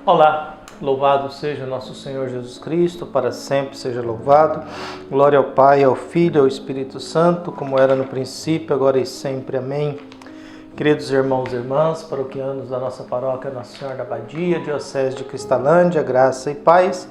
Olá, louvado seja nosso Senhor Jesus Cristo, para sempre seja louvado. Glória ao Pai, ao Filho e ao Espírito Santo, como era no princípio, agora e sempre. Amém. Queridos irmãos e irmãs, paroquianos da nossa paróquia Nossa Senhora da Abadia, Diocese de Cristalândia, graça e paz.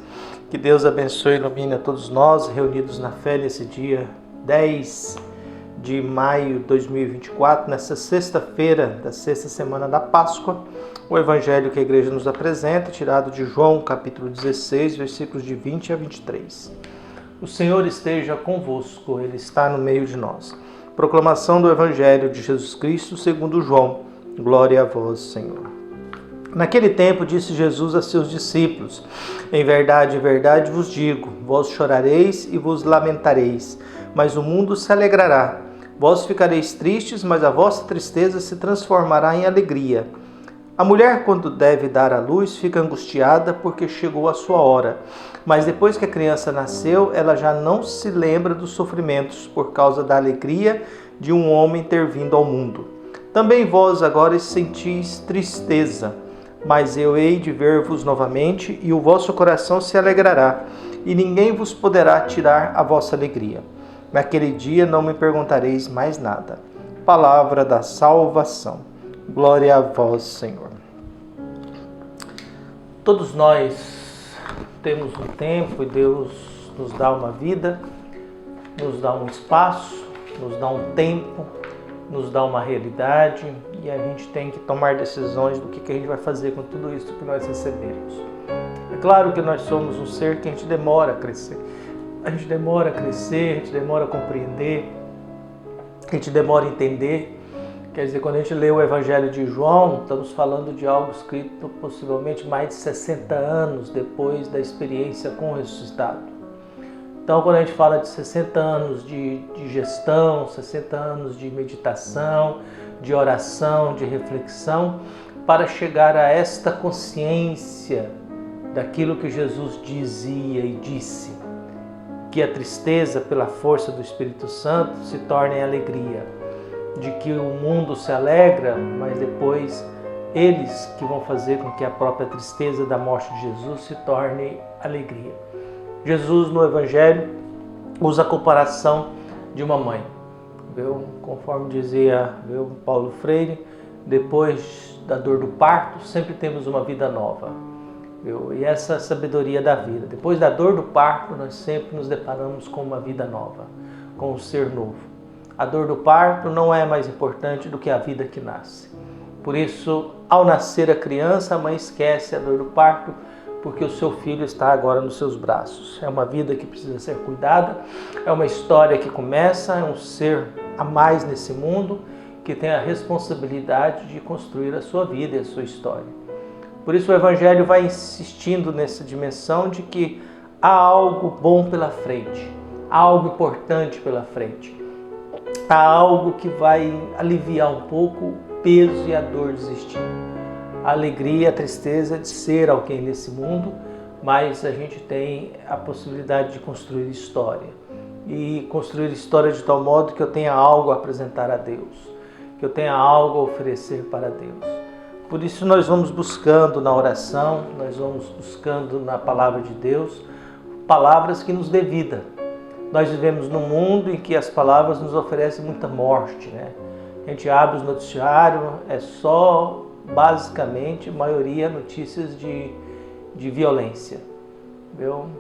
Que Deus abençoe e ilumine a todos nós, reunidos na fé nesse dia 10 de maio de 2024, nessa sexta-feira da sexta semana da Páscoa. O evangelho que a igreja nos apresenta, tirado de João, capítulo 16, versículos de 20 a 23. O Senhor esteja convosco, Ele está no meio de nós. Proclamação do evangelho de Jesus Cristo segundo João. Glória a vós, Senhor. Naquele tempo disse Jesus a seus discípulos: em verdade, vos digo, vós chorareis e vos lamentareis, mas o mundo se alegrará. Vós ficareis tristes, mas a vossa tristeza se transformará em alegria. A mulher, quando deve dar à luz, fica angustiada porque chegou a sua hora. Mas depois que a criança nasceu, ela já não se lembra dos sofrimentos por causa da alegria de um homem ter vindo ao mundo. Também vós agora sentis tristeza, mas eu hei de ver-vos novamente e o vosso coração se alegrará, e ninguém vos poderá tirar a vossa alegria. Naquele dia não me perguntareis mais nada. Palavra da salvação. Glória a vós, Senhor. Todos nós temos um tempo e Deus nos dá uma vida, nos dá um espaço, nos dá um tempo, nos dá uma realidade e a gente tem que tomar decisões do que a gente vai fazer com tudo isso que nós recebemos. É claro que nós somos um ser que a gente demora a crescer. A gente demora a crescer, a gente demora a compreender, a gente demora a entender. Quer dizer, quando a gente lê o Evangelho de João, estamos falando de algo escrito possivelmente mais de 60 anos depois da experiência com o ressuscitado. Então, quando a gente fala de 60 anos de gestão, 60 anos de meditação, de oração, de reflexão, para chegar a esta consciência daquilo que Jesus dizia e disse, que a tristeza, pela força do Espírito Santo, se torne em alegria. De que o mundo se alegra, mas depois eles que vão fazer com que a própria tristeza da morte de Jesus se torne alegria. Jesus no Evangelho usa a comparação de uma mãe. Conforme dizia Paulo Freire, depois da dor do parto sempre temos uma vida nova. E essa é a sabedoria da vida. Depois da dor do parto nós sempre nos deparamos com uma vida nova, com um ser novo. A dor do parto não é mais importante do que a vida que nasce. Por isso, ao nascer a criança, a mãe esquece a dor do parto, porque o seu filho está agora nos seus braços. É uma vida que precisa ser cuidada, é uma história que começa, é um ser a mais nesse mundo, que tem a responsabilidade de construir a sua vida e a sua história. Por isso o Evangelho vai insistindo nessa dimensão de que há algo bom pela frente, há algo importante pela frente. Há algo que vai aliviar um pouco o peso e a dor de existir. A alegria, a tristeza de ser alguém nesse mundo, mas a gente tem a possibilidade de construir história. E construir história de tal modo que eu tenha algo a apresentar a Deus, que eu tenha algo a oferecer para Deus. Por isso nós vamos buscando na oração, nós vamos buscando na palavra de Deus, palavras que nos dê vida. Nós vivemos num mundo em que as palavras nos oferecem muita morte, né? A gente abre os noticiários, é só, basicamente, maioria notícias de violência.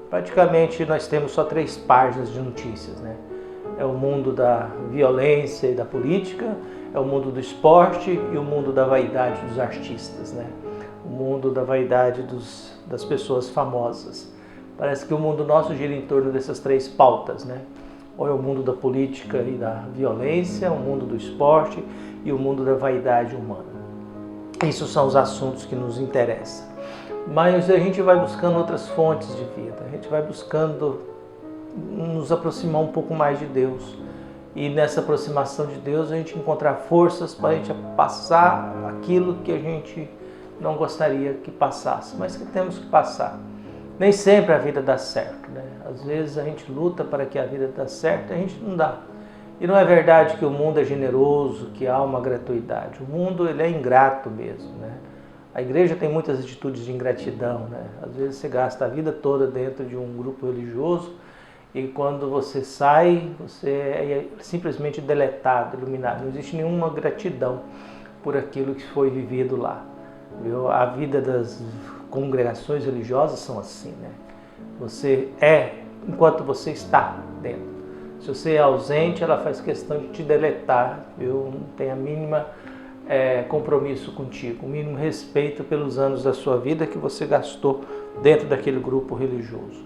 Praticamente nós temos só 3 páginas de notícias, né? É o mundo da violência e da política, é o mundo do esporte e o mundo da vaidade dos artistas, né? O mundo da vaidade das pessoas famosas. Parece que o mundo nosso gira em torno dessas 3 pautas, né? Ou é o mundo da política e da violência, o mundo do esporte e o mundo da vaidade humana. Esses são os assuntos que nos interessam. Mas a gente vai buscando outras fontes de vida, a gente vai buscando nos aproximar um pouco mais de Deus. E nessa aproximação de Deus a gente encontrar forças para a gente passar aquilo que a gente não gostaria que passasse, mas que temos que passar. Nem sempre a vida dá certo, né? Às vezes a gente luta para que a vida dê certo e a gente não dá. E não é verdade que o mundo é generoso, que há uma gratuidade. O mundo ele é ingrato mesmo, né? A igreja tem muitas atitudes de ingratidão, né? Às vezes você gasta a vida toda dentro de um grupo religioso e quando você sai, você é simplesmente deletado, iluminado. Não existe nenhuma gratidão por aquilo que foi vivido lá. Viu? A vida das congregações religiosas são assim, né? Você é enquanto você está dentro. Se você é ausente, ela faz questão de te deletar, viu? Não tem a mínima compromisso contigo, o mínimo respeito pelos anos da sua vida que você gastou dentro daquele grupo religioso.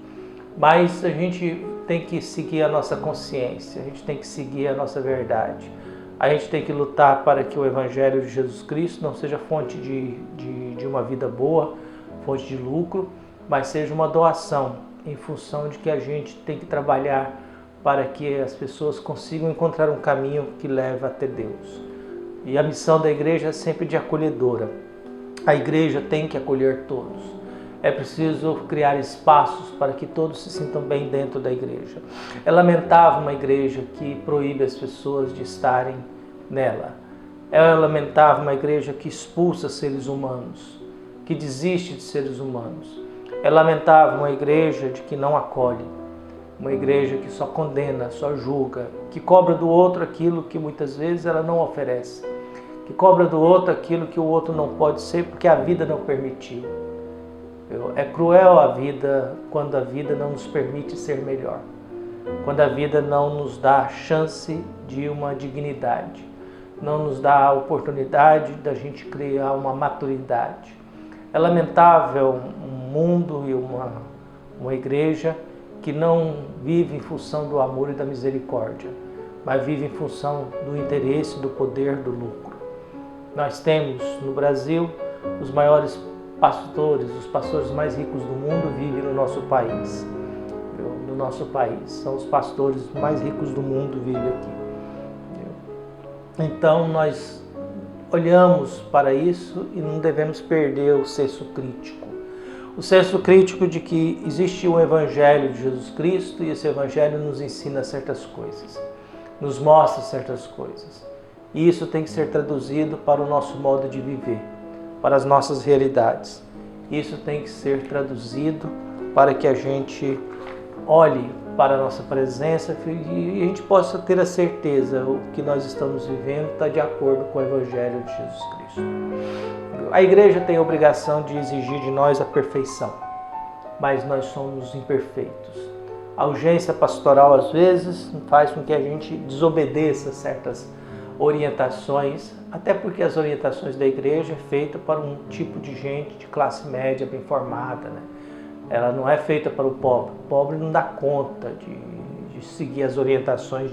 Mas a gente tem que seguir a nossa consciência, a gente tem que seguir a nossa verdade. A gente tem que lutar para que o Evangelho de Jesus Cristo não seja fonte de uma vida boa, fonte de lucro, mas seja uma doação em função de que a gente tem que trabalhar para que as pessoas consigam encontrar um caminho que leva até Deus. E a missão da igreja é sempre de acolhedora. A igreja tem que acolher todos. É preciso criar espaços para que todos se sintam bem dentro da igreja. É lamentável uma igreja que proíbe as pessoas de estarem nela. É lamentável uma igreja que expulsa seres humanos, que desiste de seres humanos. É lamentável uma igreja de que não acolhe, uma igreja que só condena, só julga, que cobra do outro aquilo que muitas vezes ela não oferece, que cobra do outro aquilo que o outro não pode ser porque a vida não permitiu. É cruel a vida quando a vida não nos permite ser melhor, quando a vida não nos dá a chance de uma dignidade, não nos dá a oportunidade da gente criar uma maturidade. É lamentável um mundo e uma igreja que não vive em função do amor e da misericórdia, mas vive em função do interesse, do poder, do lucro. Nós temos no Brasil os maiores pastores, os pastores mais ricos do mundo vivem no nosso país. No nosso país, são os pastores mais ricos do mundo vivem aqui. Então nós olhamos para isso e não devemos perder o senso crítico. O senso crítico de que existe um Evangelho de Jesus Cristo e esse Evangelho nos ensina certas coisas, nos mostra certas coisas. E isso tem que ser traduzido para o nosso modo de viver, para as nossas realidades. Isso tem que ser traduzido para que a gente olhe para a nossa presença e a gente possa ter a certeza que o que nós estamos vivendo está de acordo com o Evangelho de Jesus Cristo. A igreja tem a obrigação de exigir de nós a perfeição, mas nós somos imperfeitos. A urgência pastoral, às vezes, faz com que a gente desobedeça certas orientações, até porque as orientações da igreja é feita para um tipo de gente de classe média bem formada, né? Ela não é feita para o pobre. O pobre não dá conta de seguir as orientações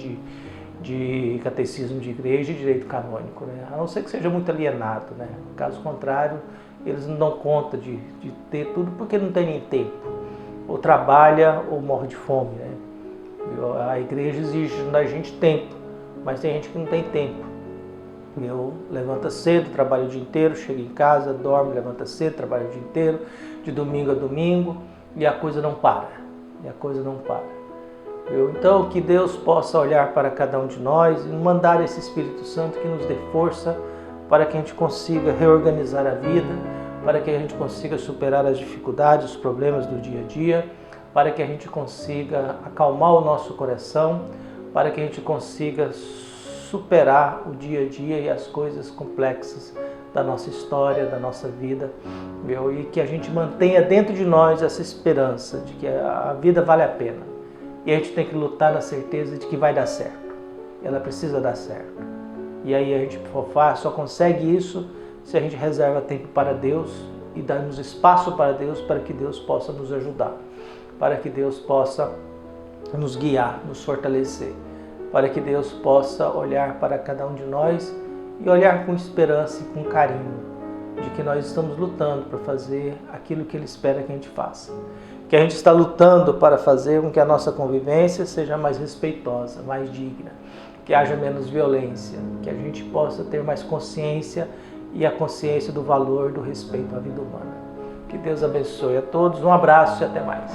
de catecismo de igreja e direito canônico, né? A não ser que seja muito alienado, né? Caso contrário, eles não dão conta de ter tudo porque não tem nem tempo. Ou trabalha ou morre de fome, né? A igreja exige da gente tempo, mas tem gente que não tem tempo. Levanta cedo, trabalha o dia inteiro, chega em casa, dorme, levanta cedo, trabalha o dia inteiro, de domingo a domingo, e a coisa não para. Então, que Deus possa olhar para cada um de nós e mandar esse Espírito Santo que nos dê força para que a gente consiga reorganizar a vida, para que a gente consiga superar as dificuldades, os problemas do dia a dia, para que a gente consiga acalmar o nosso coração, para que a gente consiga superar o dia a dia e as coisas complexas da nossa história, da nossa vida, e que a gente mantenha dentro de nós essa esperança de que a vida vale a pena. E a gente tem que lutar na certeza de que vai dar certo. Ela precisa dar certo. E aí a gente só consegue isso se a gente reserva tempo para Deus e damos espaço para Deus, para que Deus possa nos ajudar, para que Deus possa nos guiar, nos fortalecer, para que Deus possa olhar para cada um de nós e olhar com esperança e com carinho de que nós estamos lutando para fazer aquilo que Ele espera que a gente faça. Que a gente está lutando para fazer com que a nossa convivência seja mais respeitosa, mais digna, que haja menos violência, que a gente possa ter mais consciência e a consciência do valor do respeito à vida humana. Que Deus abençoe a todos, um abraço e até mais.